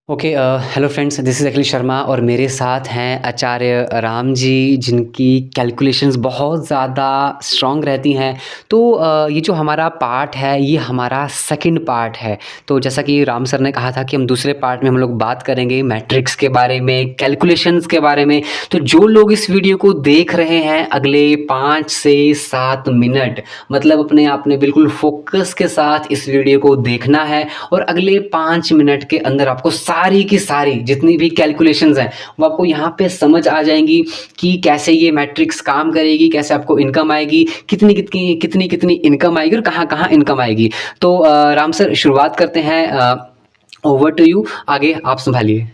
Okay hello friends, this is Akhil Sharma और मेरे साथ हैं आचार्य राम जी, जिनकी कैलकुलेशंस बहुत ज़्यादा स्ट्रॉन्ग रहती हैं। तो ये जो हमारा पार्ट है, ये हमारा सेकंड पार्ट है। तो जैसा कि राम सर ने कहा था कि हम दूसरे पार्ट में हम लोग बात करेंगे मैट्रिक्स के बारे में, कैलकुलेशंस के बारे में। तो जो लोग इस वीडियो को देख रहे हैं, अगले 5 से 7 मिनट मतलब अपने आप में बिल्कुल फोकस के साथ इस वीडियो को देखना है और अगले 5 मिनट के अंदर आपको सारी की सारी जितनी भी कैलकुलेशंस हैं वो आपको यहाँ पे समझ आ जाएंगी कि कैसे ये मैट्रिक्स काम करेगी, कैसे आपको इनकम आएगी, कितनी कितनी कितनी कितनी इनकम आएगी और कहाँ कहाँ इनकम आएगी। तो राम सर शुरुआत करते हैं, ओवर टू यू, आगे आप संभालिए।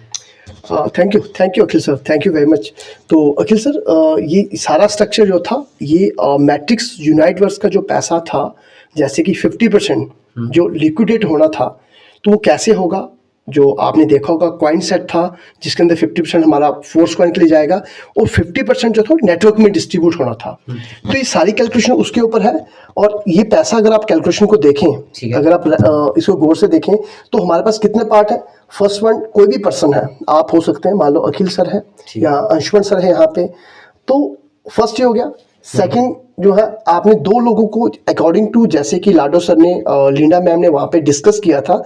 Thank you Akhil sir, thank you very much. तो अखिल सर, ये सारा स्ट्रक्चर जो था ये मैट्रिक्स यूनाइटवर्स का जो पैसा था, जैसे कि 50% जो लिक्विडेट होना था, तो वो कैसे होगा। जो आपने देखा होगा कॉइन सेट था जिसके अंदर 50% हमारा फोर्स कॉइन के लिए जाएगा और 50% जो था नेटवर्क में डिस्ट्रीब्यूट होना था। तो ये सारी कैलकुलेशन उसके ऊपर है। और ये पैसा अगर आप कैलकुलेशन को देखें, अगर आप इसको गौर से देखें तो हमारे पास कितने पार्ट है। फर्स्ट वन कोई भी पर्सन है, आप हो सकते हैं, मान लो अखिल सर है या अंशुमन सर है यहाँ पे, तो फर्स्ट ये हो गया। सेकंड जो है, आपने दो लोगों को अकॉर्डिंग टू, जैसे कि लाडो सर ने, लीना मैम ने वहाँ पे डिस्कस किया था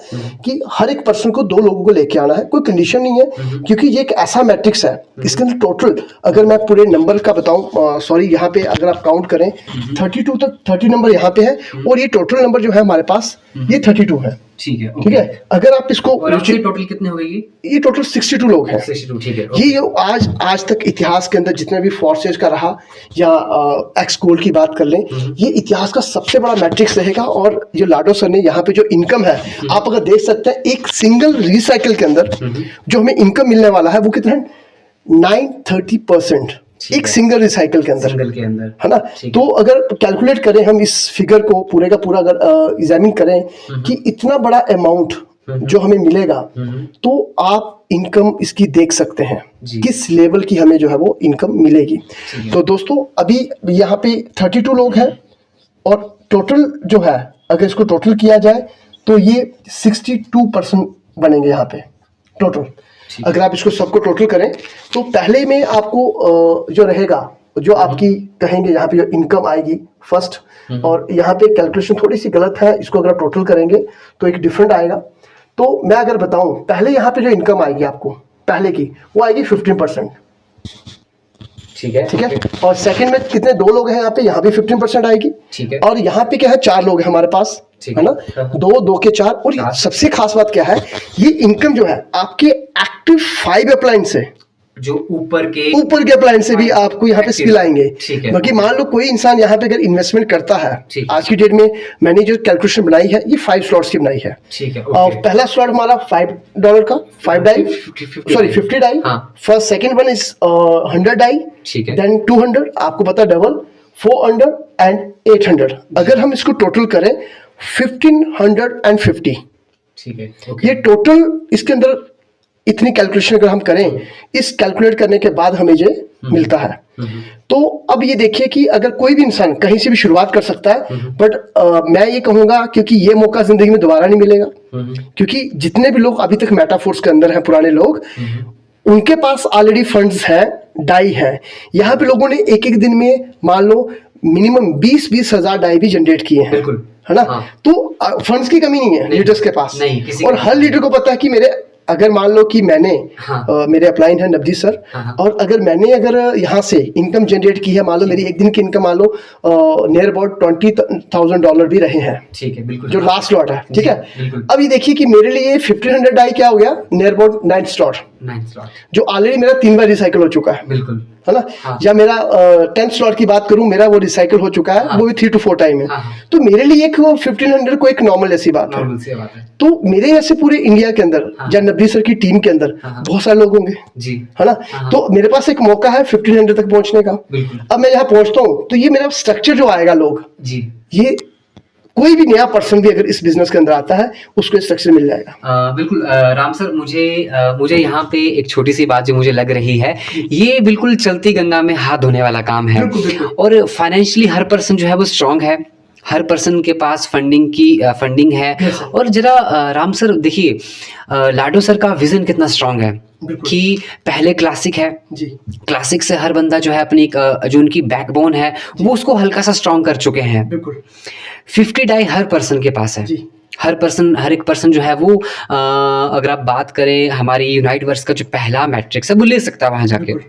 कि हर एक पर्सन को दो लोगों को लेके आना है, कोई कंडीशन नहीं है, क्योंकि ये एक ऐसा मैट्रिक्स है। इसके अंदर टोटल अगर मैं पूरे नंबर का बताऊं, सॉरी, यहाँ पे अगर आप काउंट करें 32 तक, 30 नंबर यहाँ पे है और ये टोटल नंबर जो है हमारे पास ये 32 है। ठीक है, ठीक है। अगर आप इसको टोटल कितने हो गई? ये टोटल 62 लोग हैं। 62, ठीक है। ये जो आज तक इतिहास के अंदर जितने भी फोर्सेज का रहा या एक्स गोल्ड की बात कर लें, ये इतिहास का सबसे बड़ा मैट्रिक्स रहेगा। और जो लाडो सर ने यहाँ पे जो इनकम है, आप अगर देख सकते हैं एक सिंगल रिसाइकिल के अंदर जो हमें इनकम मिलने वाला है वो कितना है, 930% एक सिंगल रिसाइकिल के अंदर, है ना। तो अगर कैलकुलेट करें हम इस फिगर को पूरे का पूरा अगर एग्जामिन करें कि इतना बड़ा अमाउंट जो हमें मिलेगा, तो आप इनकम इसकी देख सकते हैं किस लेवल की हमें जो है वो इनकम मिलेगी। तो दोस्तों अभी यहाँ पे 32 लोग हैं और टोटल जो है, अगर इसको टोटल किया जाए तो ये 62% बनेंगे यहाँ पे टोटल। अगर आप इसको सबको टोटल करें तो पहले में आपको जो रहेगा, जो आपकी कहेंगे यहाँ पे जो इनकम आएगी फर्स्ट, और यहाँ पे कैलकुलेशन थोड़ी सी गलत है, इसको अगर आप टोटल करेंगे तो एक डिफरेंट आएगा। तो मैं अगर बताऊं, पहले यहाँ पे जो इनकम आएगी आपको पहले की, वो आएगी 15%। ठीक है। और सेकंड में कितने, दो लोग हैं यहाँ पे भी 15% आएगी। ठीक है। और यहाँ पे क्या है, 4 लोग हैं हमारे पास, है ना, 2 के 4। और सबसे खास बात क्या है, ये इनकम जो है आपके एक्टिव 5 अप्लायंस से, जो ऊपर के अप्लायंस से भी आपको यहाँ पे स्किल आएंगे। बाकी मान लो कोई इंसान यहाँ पे अगर इन्वेस्टमेंट करता है, आज की डेट में मैंने जो कैलकुलेशन बनाई है ये 5 स्लॉट्स की बनाई है। ठीक है। और पहला स्लॉट हमारा $5 का 5 die, sorry 50 die. First second one is 100 die, then 200, आपको पता डबल, 400 एंड 800। अगर हम इसको टोटल करें 1550। ठीक है। ये टोटल इसके अंदर इतनी कैलकुलेशन अगर हम करें, इस कैलकुलेट करने के बाद हमें ये मिलता है। तो अब ये देखिए कि अगर कोई भी इंसान कहीं से भी शुरुआत कर सकता है, बट मैं ये कहूंगा क्योंकि ये मौका जिंदगी में दोबारा नहीं मिलेगा, क्योंकि जितने भी लोग अभी तक मेटाफोर्स के अंदर हैं, पुराने लोग, उनके पास ऑलरेडी फंड्स हैं, डाई है। यहाँ पे लोगों ने एक एक दिन में मान लो मिनिमम 20-20 हजार डाई भी जनरेट किए हैं, है ना। तो फंड्स की कमी नहीं है लीडर्स के पास, और हर लीडर को पता है कि मेरे, अगर मान लो कि मैंने मेरे अपलाइन है नवदीप सर, और अगर मैंने यहाँ से इनकम जनरेट की है, मान लो मेरी एक दिन की इनकम मान लो नियर अबाउट $20,000 भी रहे हैं। ठीक है, बिल्कुल, जो लास्ट लॉट है। ठीक है। अब ये देखिए कि मेरे लिए 1500 डाई क्या हो गया, नियर अबाउट 9 स्लॉट, जो ऑलरेडी मेरा 3 बार रिसाइकिल हो चुका है, बिल्कुल, है ना। या मेरा 10 स्लॉट की बात करूं, मेरा वो रिसाइकिल हो चुका है, वो भी 3 to 4 टाइम है। तो मेरे लिए एक 1500 को एक नॉर्मल ऐसी बात है। तो मेरे ऐसे पूरे इंडिया के अंदर या नबी सर की टीम के अंदर बहुत सारे लोग होंगे, है ना। तो मेरे पास एक मौका है 1500 तक पहुंचने का। अब मैं यहाँ पहुंचता हूँ तो ये मेरा स्ट्रक्चर जो आएगा, लोग, ये कोई भी नया पर्सन भी अगर इस बिजनेस के अंदर आता है उसको स्ट्रक्चर मिल जाएगा। बिल्कुल। राम सर, मुझे यहाँ पे एक छोटी सी बात जो मुझे लग रही है, ये बिल्कुल चलती गंगा में हाथ धोने वाला काम है। और फाइनेंशियली हर पर्सन जो है वो स्ट्रांग है, हर पर्सन के पास फंडिंग है। Yes, sir. और जरा राम सर देखिए, लाडो सर का विजन कितना स्ट्रांग है बिल्कुल। कि पहले क्लासिक है, जी क्लासिक से हर बंदा जो है अपनी जो उनकी बैकबोन है वो उसको हल्का सा स्ट्रांग कर चुके हैं। बिल्कुल 50 डाई हर पर्सन के पास है। जी हर एक पर्सन जो है वो अगर आप बात करें हमारी यूनाइट वर्स का जो पहला मैट्रिक्स है वो ले सकता है वहां जाके। बिल्कुल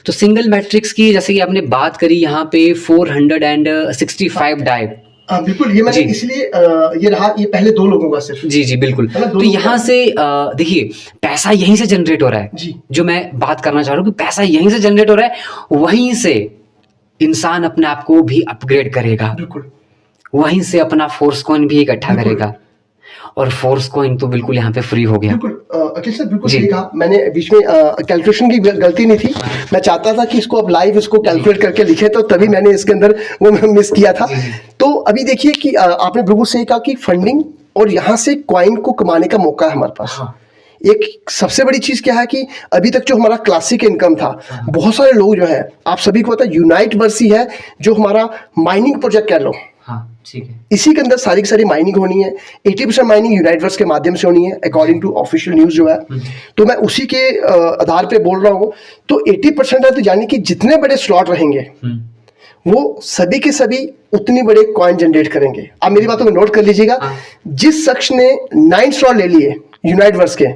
तो सिंगल मैट्रिक्स की जैसे कि आपने बात करी यहाँ पे 465 डाई। हाँ बिल्कुल, ये मैंने जी। इसलिए ये रहा, ये पहले 2 लोगों का सिर्फ। जी जी बिल्कुल। है ना, दो तो लोगों यहाँ का। से देखिए पैसा यहीं से जनरेट हो रहा है। जी जो मैं बात करना चाह रहा हूँ कि पैसा यहीं से जनरेट हो रहा है, वहीं से इंसान अपने आप को भी अपग्रेड करेगा, बिल्कुल वहीं से अपना फोर्स कॉइन भी इकट्ठा बिल्कुल। करेगा। और फोर्स कॉइन तो बिल्कुल यहाँ पे फ्री हो गया। बिल्कुल अखिल सर बिल्कुल जी। सही कहा। मैंने बीच में कैलकुलेशन की गलती नहीं थी, मैं चाहता था कि इसको अब लाइव इसको कैलकुलेट करके लिखे, तो तभी मैंने इसके अंदर वो मिस किया था। जी, जी। तो अभी देखिए कि आपने बिल्कुल सही कहा कि फंडिंग और यहाँ से कॉइन को कमाने का मौका है हमारे पास। हाँ। एक सबसे बड़ी चीज क्या है कि अभी तक जो हमारा क्लासिक इनकम था, बहुत सारे लोग जो है, आप सभी को पता है यूनाइट वर्सी है जो हमारा माइनिंग प्रोजेक्ट कह लो, हाँ ठीक है। इसी के अंदर सारी की सारी माइनिंग होनी है। 80% माइनिंग यूनाइटवर्स के माध्यम से होनी है अकॉर्डिंग टू ऑफिशियल न्यूज जो है। तो मैं उसी के आधार पे बोल रहा हूँ। तो 80% है, तो यानी कि जितने बड़े स्लॉट रहेंगे वो सभी के सभी उतनी बड़े कॉइन जनरेट करेंगे। आप मेरी बातों को नोट कर लीजिएगा। हाँ। जिस शख्स ने 9 स्लॉट ले लिए यूनाइटवर्स के,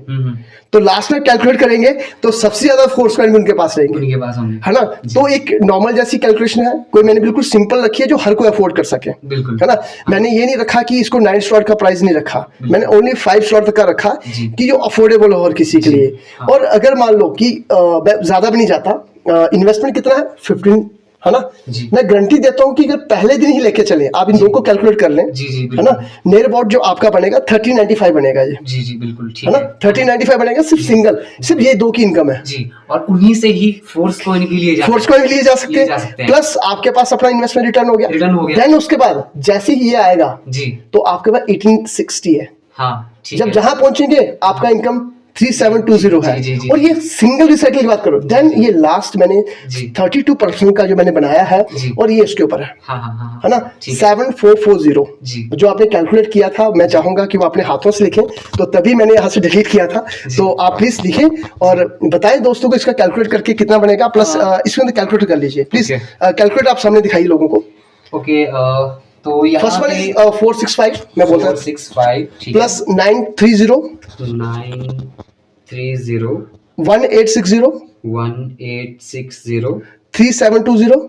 तो लास्ट में कैलकुलेट करेंगे तो सबसे ज्यादा फोर्स कॉइन भी उनके पास रहेंगे, उनके पास होंगे। है ना। तो एक नॉर्मल जैसी कैलकुलेशन है, कोई मैंने बिल्कुल सिंपल रखी है जो हर कोई अफोर्ड कर सके, बिल्कुल। है ना। मैंने ये नहीं रखा कि इसको 9 स्लॉट का प्राइस नहीं रखा, मैंने ओनली 5 स्लॉट तक का रखा जी। कि जो अफोर्डेबल हो हर किसी के लिए। हाँ। और अगर मान लो कि मैं ज्यादा भी नहीं जाता, इन्वेस्टमेंट कितना है 15, है ना। जी। मैं गारंटी देता हूं कि अगर पहले दिन ही लेके चले, आप इन दो को कैलकुलेट कर लें, जी, जी, है बिल्कुल। ना, नियर अबाउट जो आपका बनेगा 1395 बनेगा ये, जी जी बिल्कुल ठीक है ना। है। 1395 बनेगा सिर्फ सिंगल, सिर्फ ये 2 की इनकम है। जी, और उन्हीं से ही फोर्स कॉइन भी लिए जा फोर्स सकते कॉइन लिए जा सकते लिए जा सकते हैं, हैं। प्लस आपके पास अपना इन्वेस्टमेंट रिटर्न हो गया। रिटर्न हो गया। देन उसके बाद जैसे ही ये आएगा जी तो आपके पास 1860 है। हाँ ठीक जब है। जहां पहुंचेंगे आपका इनकम 3720 है। जी, जी। और ये सिंगल रिसाइकिल की बात करो, देन ये लास्ट मैंने जी। 32% का जो मैंने बनाया है, जी। और ये इसके ऊपर है, हाँ हाँ हाँ है ना, ठीक है। 7440 जी। जो आपने कैलकुलेट किया था। मैं चाहूंगा कि वो अपने हाथों से लिखें, तो तभी मैंने यहाँ से डिलीट किया था। तो आप प्लीज लिखें और बताएं दोस्तों को इसका कैलकुलेट करके कितना बनेगा, प्लस इसके अंदर कैलकुलेट कर लीजिए प्लीज। Okay. कैलकुलेट आप सामने दिखाइए लोगों को। ओके तो यहाँ फर्स्ट वन पे इज 465 मैं बोल रहा हूँ, 465 ठीक है। प्लस 930 930 1860 1860 3720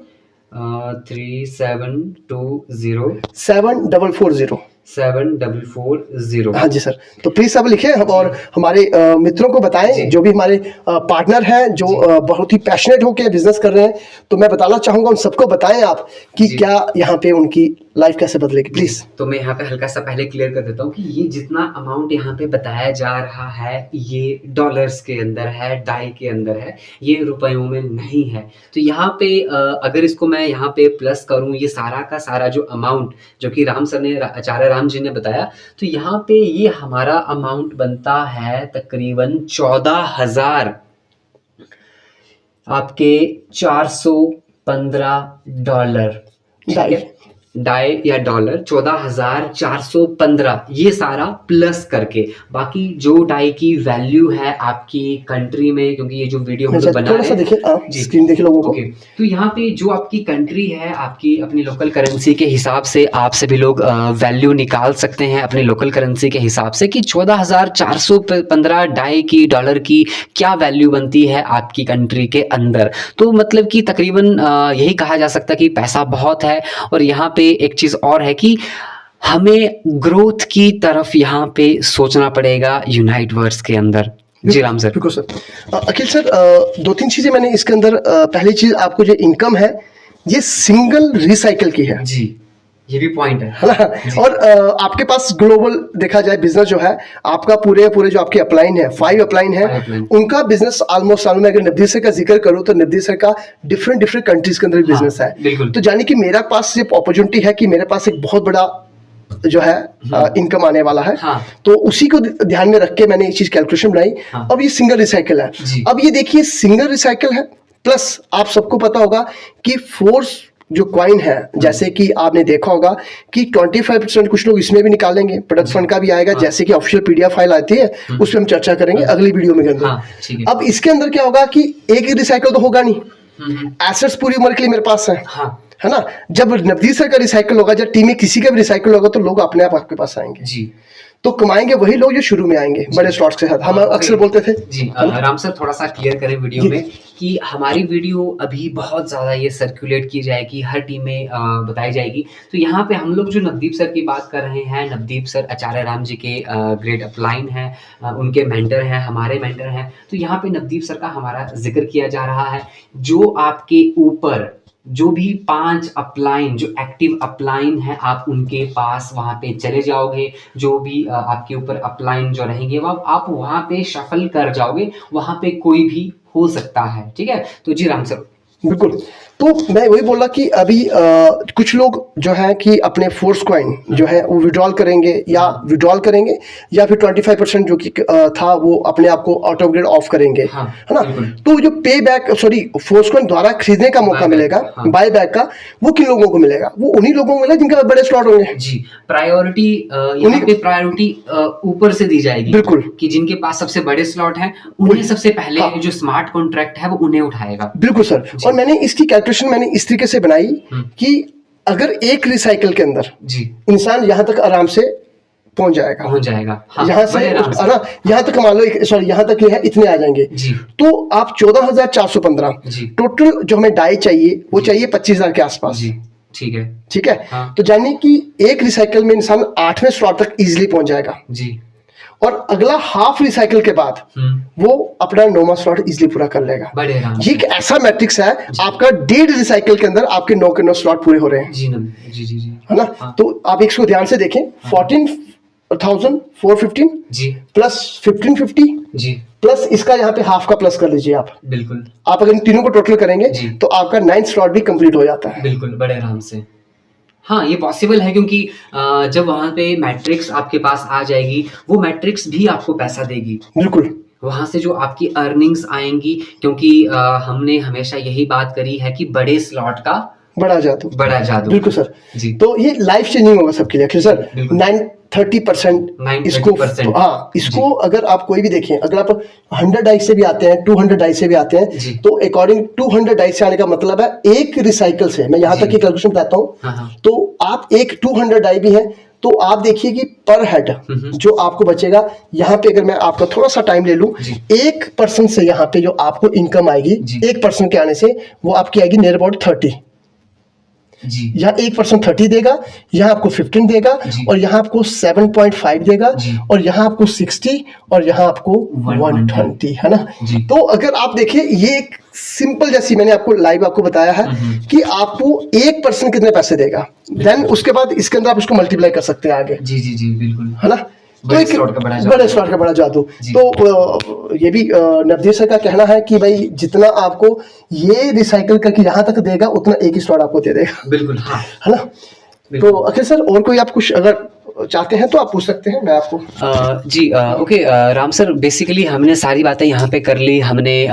3720 7440। 7440। हाँ जी सर, तो प्लीज सब लिखें और हमारे मित्रों को बताएं, जी। जो भी हमारे पार्टनर हैं जो बहुत ही पैशनेट होकर बिजनेस कर रहे हैं। तो मैं बताना चाहूंगा उन सबको बताएं आप कि जी। क्या यहाँ पे उनकी लाइफ कैसे बदलेगी प्लीज। तो मैं यहाँ पे हल्का सा पहले क्लियर कर देता हूँ कि ये जितना अमाउंट यहाँ पे बताया जा रहा है ये डॉलर्स के अंदर है, डाई के अंदर है, ये रुपयों में नहीं है। तो यहाँ पे अगर इसको मैं यहाँ पे प्लस करूँ, ये सारा का सारा जो अमाउंट जो कि राम सर ने, आचार्य राम जी ने बताया, तो यहाँ पे ये हमारा अमाउंट बनता है तकरीबन 14,000 आपके $415, ठीक डाई। है, डाई या डॉलर 14,415, ये सारा प्लस करके। बाकी जो डाई की वैल्यू है आपकी कंट्री में, क्योंकि ये जो वीडियो हम लोग बना थोड़ा रहे सा हैं, देखिए आप जी। स्क्रीन देखिए लोगों को। ओके, तो यहाँ पे जो आपकी कंट्री है, आपकी अपनी लोकल करेंसी के हिसाब से आप सभी लोग वैल्यू निकाल सकते हैं अपनी लोकल करेंसी के हिसाब से कि 14,415 डाई की, डॉलर की क्या वैल्यू बनती है आपकी कंट्री के अंदर। तो मतलब कि तकरीबन यही कहा जा सकता है कि पैसा बहुत है। और यहाँ पे एक चीज़ और है कि हमें ग्रोथ की तरफ यहाँ पे सोचना पड़ेगा यूनाइट वर्स के अंदर। जी राम सर। बिल्कुल सर। अखिल सर, 2-3 चीजें मैंने इसके अंदर, पहली चीज आपको जो इनकम है ये सिंगल रिसाइकल की है जी, ये भी पॉइंट है। ना। और आपके पास ग्लोबल देखा जाए बिजनेस जो है आपका, पूरे जो आपके अपलाइन है, 5 अपलाइन है, 5 अपलाइन। उनका बिजनेस ऑलमोस्ट साल में, अगर नवदीप सर का जिक्र करूं तो नवदीप सर का डिफरेंट कंट्रीज के अंदर बिजनेस है। बिल्कुल। तो जानी कि मेरा पास ये अपॉर्चुनिटी है कि मेरे पास एक बहुत बड़ा जो है इनकम आने वाला है। हाँ। तो उसी को ध्यान में रख के मैंने ये चीज कैलकुलेशन बनाई। हाँ। अब ये सिंगल रिसाइकिल है। जी। अब ये देखिए सिंगल रिसाइकिल है, प्लस आप सबको पता होगा कि फोर्स जो कॉइन है, जैसे कि आपने देखा होगा कि 25% कुछ लोग इसमें भी निकालेंगे, प्रोडक्ट फंड का भी आएगा, जैसे कि ऑफिशियल पीडीएफ फाइल आती है उस पर हम चर्चा करेंगे अगली वीडियो में अंदर। अब इसके अंदर क्या होगा कि एक ही रिसाइकल तो होगा नहीं, एसेट्स पूरी उम्र के लिए मेरे पास है ना। जब नवदीप सर का रिसाइकल होगा, जब टीम में किसी का भी रिसाइकल होगा, तो लोग अपने आप आपके पास आएंगे जी। तो कमाएंगे वही लोग जो शुरू में आएंगे बड़े स्लॉट्स के साथ। हम अक्सर बोलते थे जी। राम सर थोड़ा सा क्लियर करें वीडियो में कि हमारी वीडियो अभी बहुत ज़्यादा ये सर्कुलेट की जाएगी, हर टीम में बताई जाएगी। तो यहाँ पे हम लोग जो नवदीप सर की बात कर रहे हैं, नवदीप सर आचार्य राम जी के ग्रेट अपलाइन हैं, उनके मेंटर हैं, हमारे मेंटर हैं। तो यहाँ पे नवदीप सर का हमारा जिक्र किया जा रहा है। जो आपके ऊपर जो भी 5 अपलाइन, जो एक्टिव अपलाइन है, आप उनके पास वहाँ पे चले जाओगे। जो भी आपके ऊपर अपलाइन जो रहेंगे वो आप वहाँ पे शफल कर जाओगे, वहाँ पे कोई भी हो सकता है। ठीक है, तो जी राम सर। बिल्कुल, तो मैं वही बोला कि अभी कुछ लोग जो है कि अपने फोर्स कॉइन जो है वो विड्रॉल करेंगे या फिर 25% जो कि था वो अपने आप को आउट ऑफ ग्रेड ऑफ करेंगे, है ना। तो जो पे बैक फोर्स कॉइन द्वारा खरीदने का मौका मिलेगा, बाय बैक का, वो किन लोगों को मिलेगा? वो उन्हीं लोगों को मिलेगा जिनके बड़े स्लॉट होंगे जी। प्रायोरिटी यहाँ पे प्रायोरिटी ऊपर से दी जाएगी, बिल्कुल, कि जिनके पास सबसे बड़े स्लॉट हैं उन्हें सबसे पहले जो स्मार्ट कॉन्ट्रैक्ट है वो उन्हें उठाएगा। बिल्कुल सर। और मैंने इसकी कैलकुलेशन मैंने इस तरीके से बनाई कि अगर एक रिसाइकल के अंदर जी इंसान यहाँ तक आराम से पहुंच जाएगा यहाँ से यहाँ तक मान लो, सॉरी यहाँ तक ये है, इतने आ जाएंगे जी। तो आप 14,415 टोटल जो हमें डाई चाहिए वो चाहिए 25,000 के आसपास जी। ठीक है हाँ। तो जानिए कि एक रिसाइकल में इंसान 8वें स्लॉट तक इजीली पहुंच जाएगा जी। और अगला हाफ रिसाइकल के बाद वो अपना 9वां स्लॉट इजीली पूरा कर लेगा। ये एक ऐसा मैट्रिक्स है, आपका 1.5 रिसाइकल के अंदर आपके 9 के 9 स्लॉट पूरे हो रहे हैं जी है ना। हाँ। तो आप इसको ध्यान से देखें, 14,415 जी प्लस 1,550 जी प्लस इसका यहाँ पे हाफ का प्लस कर लीजिए आप। बिल्कुल, आप अगर इन तीनों को टोटल करेंगे तो आपका 9th स्लॉट भी कंप्लीट हो जाता है। बिल्कुल, बड़े आराम से। हाँ, ये पॉसिबल है, क्योंकि जब वहाँ पे मैट्रिक्स आपके पास आ जाएगी, वो मैट्रिक्स भी आपको पैसा देगी। बिल्कुल, वहाँ से जो आपकी अर्निंग्स आएंगी, क्योंकि हमने हमेशा यही बात करी है कि बड़े स्लॉट का बड़ा जादू। बिल्कुल सर जी। तो ये लाइफ चेंजिंग होगा सबके लिए सर। 30% इसको, हाँ, इसको अगर आप कोई भी देखें, अगर आप 100 डाइस से भी आते हैं, 200 डाइस से भी आते हैं, तो अकॉर्डिंग 200 डाइस से आने का मतलब है एक रिसाइकल से, मैं यहाँ तक की कैलकुलेशन बताता हूँ। तो आप एक 200 डाई भी है, तो आप देखिए कि पर हेड जो आपको बचेगा, यहाँ पे अगर मैं आपका थोड़ा सा टाइम ले लूं, 1% से यहाँ पे जो आपको इनकम आएगी 1% के आने से, वो आपकी आएगी नियर अबाउट 30 जी। यहाँ 1% 30 देगा, यहाँ आपको 15 देगा, और यहाँ आपको 7.5 देगा, और यहाँ आपको 60, और यहाँ आपको 120, है ना। तो अगर आप देखिए, ये एक सिंपल, जैसी मैंने आपको लाइव आपको बताया है कि आपको 1% कितने पैसे देगा, देन उसके बाद इसके अंदर आप इसको मल्टीप्लाई कर सकते हैं आगे जी बिल्कुल, है ना। तो एक बड़े स्लॉट का बड़ा जादू। तो ये भी नवदीप सर का कहना है कि भाई जितना आपको ये रिसाइकल करके यहाँ तक देगा, उतना एक ही स्लॉट आपको दे देगा। बिल्कुल हाँ। है ना। तो अखिल सर, और कोई आप कुछ अगर चाहते हैं तो आप पूछ सकते हैं, मैं आपको ओके राम सर, बेसिकली हमने सारी बातें यहाँ पे कर ली। हमने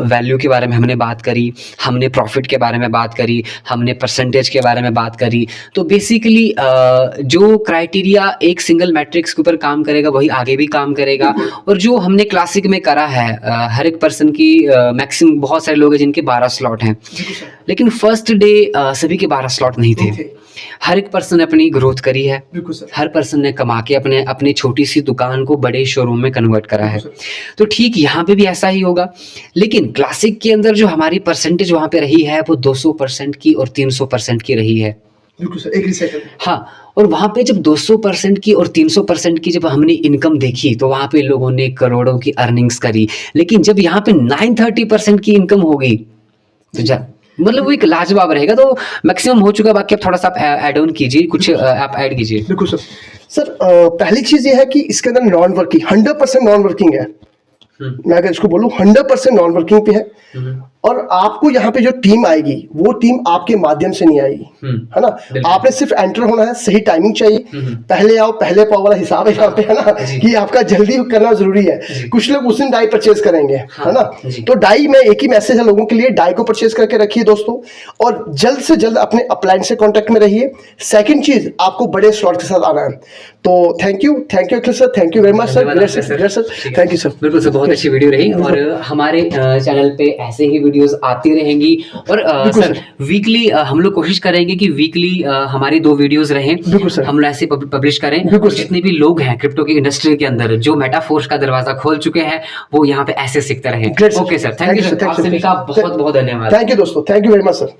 वैल्यू के बारे में हमने बात करी, हमने प्रॉफिट के बारे में बात करी, हमने परसेंटेज के बारे में बात करी। तो बेसिकली जो क्राइटेरिया एक सिंगल मैट्रिक्स के ऊपर काम करेगा वही आगे भी काम करेगा। और जो हमने क्लासिक में करा है, हर एक पर्सन की मैक्सिमम, बहुत सारे लोग हैं जिनके 12 स्लॉट हैं, लेकिन फर्स्ट डे सभी के 12 स्लॉट नहीं थे। हर एक पर्सन ने अपनी ग्रोथ करी है, हर पर्सन ने कमा के अपनी छोटी सी दुकान को बड़े शोरूम में कन्वर्ट करा है। तो ठीक यहाँ पे भी ऐसा ही होगा, लेकिन क्लासिक के अंदर जो हमारी परसेंटेज वहाँ पे रही है वो 200% की और 300% की रही है। हाँ, और वहाँ पे जब 200% की और 300% की जब हमने इनकम देखी, तो वहाँ पे लोगों ने करोड़ों की अर्निंग्स करी। लेकिन जब यहाँ पे 930% की इनकम होगी, तो मतलब वो एक लाजवाब रहेगा। तो मैक्सिमम हो चुका, बाकी आप थोड़ा सा ऐड ऑन कीजिए, कुछ आप ऐड कीजिए। बिल्कुल सर। पहली चीज ये है कि इसके अंदर नॉन वर्किंग 100% नॉन वर्किंग है। मैं अगर इसको बोलूं 100% नॉन वर्किंग पे है, और आपको यहाँ पे जो टीम आएगी वो टीम आपके माध्यम से नहीं आएगी, है ना। आपने सिर्फ एंटर होना है, सही टाइमिंग चाहिए, पहले आओ पहले पाओ वाला हिसाब है यहाँ पे, है ना, कि आपका जल्दी करना जरूरी है। कुछ लोग उस दिन डाई परचेज करेंगे, है ना। तो डाई में एक ही मैसेज है लोगों के लिए, डाई को परचेज करके रखिए दोस्तों, और जल्द से जल्द अपने अपलायंस से कांटेक्ट में रहिए। सेकंड चीज, आपको बड़े स्लॉट के साथ आना है। तो thank you Akhil sir, thank you very much sir, thank you sir. बिल्कुल सर, बहुत अच्छी वीडियो रही, और हमारे चैनल पे ऐसे ही वीडियोस आती रहेंगी, और सर वीकली हम लोग कोशिश करेंगे कि वीकली हमारी 2 वीडियोस रहें, हम लोग ऐसे पब्लिश करें। जितने भी लोग हैं क्रिप्टो की इंडस्ट्री के अंदर जो मेटाफोर्स का दरवाजा खोल चुके हैं, वो यहाँ पे ऐसे सीखते रहें। Okay sir, thank you sir, आप सभी का बहुत बहुत धन्यवाद। थैंक यू दोस्तों, thank you very much sir.